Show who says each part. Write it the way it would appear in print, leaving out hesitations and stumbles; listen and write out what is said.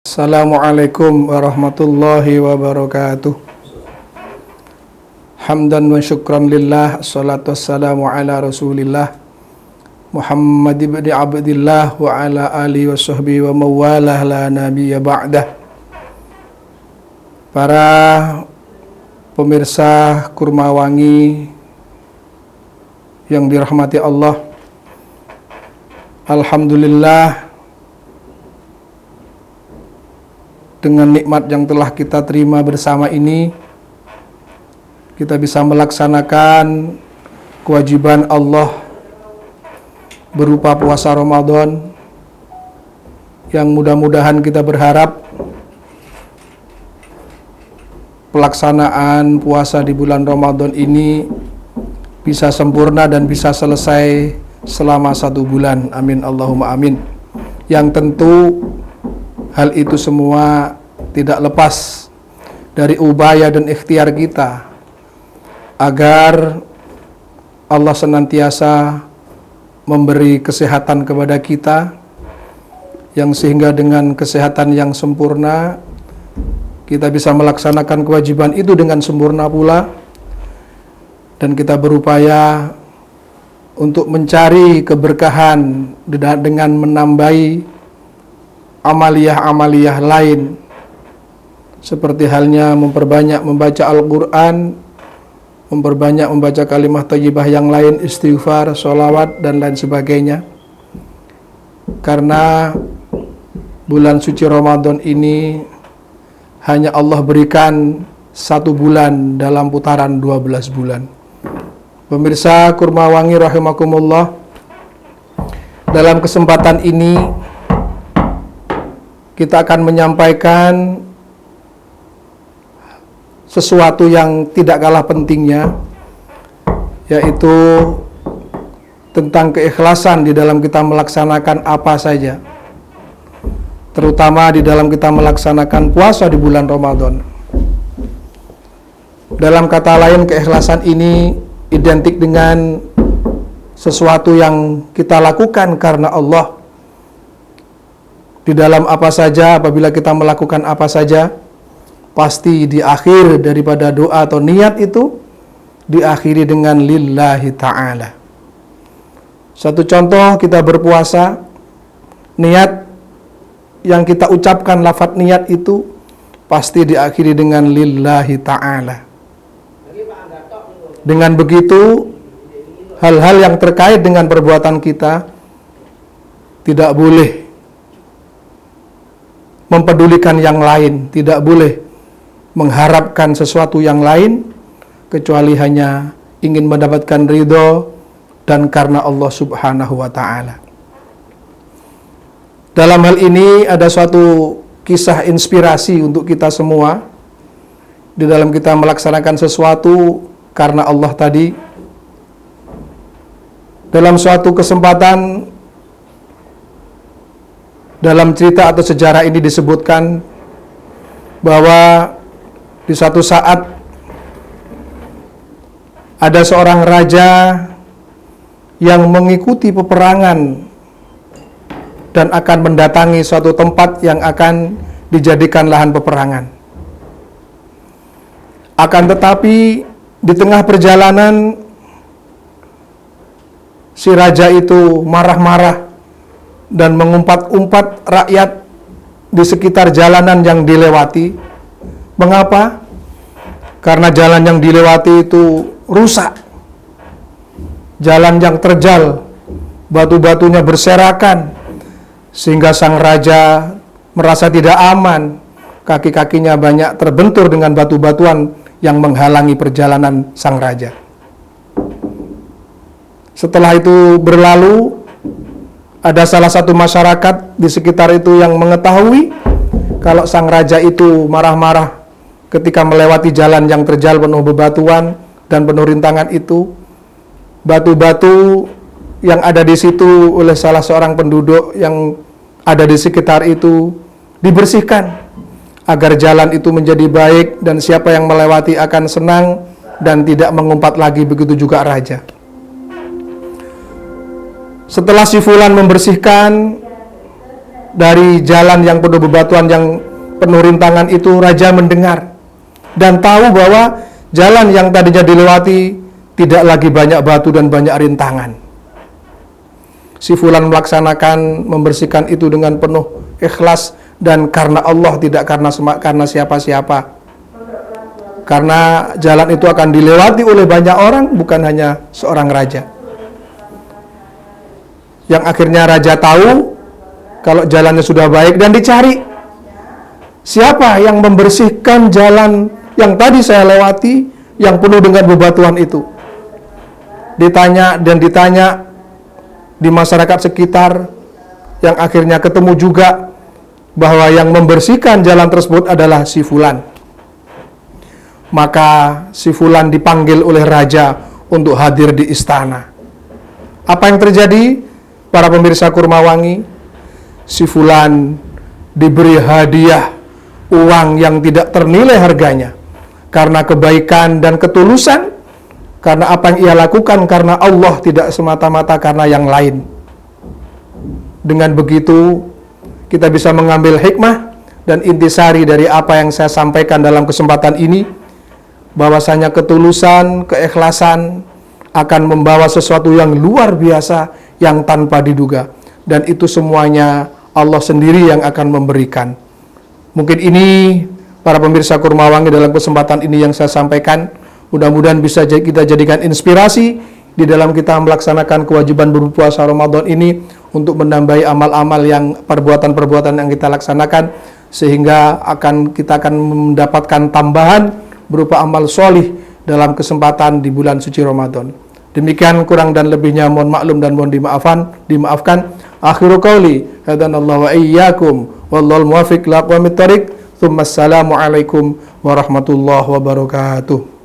Speaker 1: Assalamualaikum warahmatullahi wabarakatuh. Hamdan wa syukran lillah, assalatu wassalamu ala rasulillah Muhammad ibn Abdillah wa ala alihi wa sahbihi wa mawalah la nabiyya ba'dah. Para pemirsa Kurma Wangi yang dirahmati Allah, alhamdulillah dengan nikmat yang telah kita terima bersama ini, kita bisa melaksanakan kewajiban Allah berupa puasa Ramadan, yang mudah-mudahan kita berharap pelaksanaan puasa di bulan Ramadan ini bisa sempurna dan bisa selesai selama 1 bulan. Amin Allahumma amin. Yang tentu hal itu semua tidak lepas dari upaya dan ikhtiar kita agar Allah senantiasa memberi kesehatan kepada kita, yang sehingga dengan kesehatan yang sempurna kita bisa melaksanakan kewajiban itu dengan sempurna pula, dan kita berupaya untuk mencari keberkahan dengan menambahi amaliyah-amaliyah lain, seperti halnya memperbanyak membaca Al-Quran, memperbanyak membaca kalimah thayyibah yang lain, istighfar, sholawat, dan lain sebagainya. Karena bulan suci Ramadan ini hanya Allah berikan 1 bulan dalam putaran 12 bulan. Pemirsa Kurma Wangi rahimakumullah, dalam kesempatan ini kita akan menyampaikan sesuatu yang tidak kalah pentingnya, yaitu tentang keikhlasan di dalam kita melaksanakan apa saja, terutama di dalam kita melaksanakan puasa di bulan Ramadan. Dalam kata lain, keikhlasan ini identik dengan sesuatu yang kita lakukan karena Allah. Di dalam apa saja, apabila kita melakukan apa saja, pasti di akhir daripada doa atau niat itu diakhiri dengan lillahi ta'ala. Satu contoh, kita berpuasa, niat yang kita ucapkan, lafaz niat itu pasti diakhiri dengan lillahi ta'ala. Dengan begitu, hal-hal yang terkait dengan perbuatan kita tidak boleh mempedulikan yang lain, tidak boleh mengharapkan sesuatu yang lain, kecuali hanya ingin mendapatkan ridho dan karena Allah subhanahu wa ta'ala. Dalam hal ini ada suatu kisah inspirasi untuk kita semua di dalam kita melaksanakan sesuatu karena Allah tadi. Dalam suatu kesempatan, dalam cerita atau sejarah ini disebutkan bahwa di suatu saat ada seorang raja yang mengikuti peperangan dan akan mendatangi suatu tempat yang akan dijadikan lahan peperangan. Akan tetapi di tengah perjalanan si raja itu marah-marah dan mengumpat-umpat rakyat di sekitar jalanan yang dilewati. Mengapa? Karena jalan yang dilewati itu rusak, jalan yang terjal, batu-batunya berserakan, sehingga sang raja merasa tidak aman. Kaki-kakinya banyak terbentur dengan batu-batuan yang menghalangi perjalanan sang raja. Setelah itu berlalu, ada salah satu masyarakat di sekitar itu yang mengetahui kalau sang raja itu marah-marah ketika melewati jalan yang terjal penuh bebatuan dan penuh rintangan itu. Batu-batu yang ada di situ oleh salah seorang penduduk yang ada di sekitar itu dibersihkan agar jalan itu menjadi baik dan siapa yang melewati akan senang dan tidak mengumpat lagi. Begitu juga raja. Setelah si fulan membersihkan, dari jalan yang penuh bebatuan, yang penuh rintangan itu, raja mendengar dan tahu bahwa jalan yang tadinya dilewati tidak lagi banyak batu dan banyak rintangan. Si fulan melaksanakan, membersihkan itu dengan penuh ikhlas dan karena Allah, tidak karena siapa-siapa. Karena jalan itu akan dilewati oleh banyak orang, bukan hanya seorang raja. Yang akhirnya raja tahu kalau jalannya sudah baik dan dicari. Siapa yang membersihkan jalan yang tadi saya lewati, yang penuh dengan bebatuan itu? Ditanya dan ditanya di masyarakat sekitar, yang akhirnya ketemu juga bahwa yang membersihkan jalan tersebut adalah si fulan. Maka si fulan dipanggil oleh raja untuk hadir di istana. Apa yang terjadi? Para pemirsa Kurmawangi, si fulan diberi hadiah uang yang tidak ternilai harganya karena kebaikan dan ketulusan, karena apa yang ia lakukan karena Allah, tidak semata-mata karena yang lain. Dengan begitu kita bisa mengambil hikmah dan intisari dari apa yang saya sampaikan dalam kesempatan ini, bahwasanya ketulusan, keikhlasan akan membawa sesuatu yang luar biasa yang tanpa diduga, dan itu semuanya Allah sendiri yang akan memberikan. Mungkin ini para pemirsa Kurmawangi dalam kesempatan ini yang saya sampaikan, mudah-mudahan bisa kita jadikan inspirasi di dalam kita melaksanakan kewajiban berpuasa Ramadan ini untuk menambahi amal-amal yang perbuatan-perbuatan yang kita laksanakan, sehingga kita akan mendapatkan tambahan berupa amal solih dalam kesempatan di bulan suci Ramadan. Demikian, kurang dan lebihnya mohon maklum dan mohon dimaafkan. Akhiru qauli hadanallahu wa iyyakum wallahul muwaffiq ila aqwamit thoriq. Tsumma assalamu alaikum warahmatullahi wabarakatuh.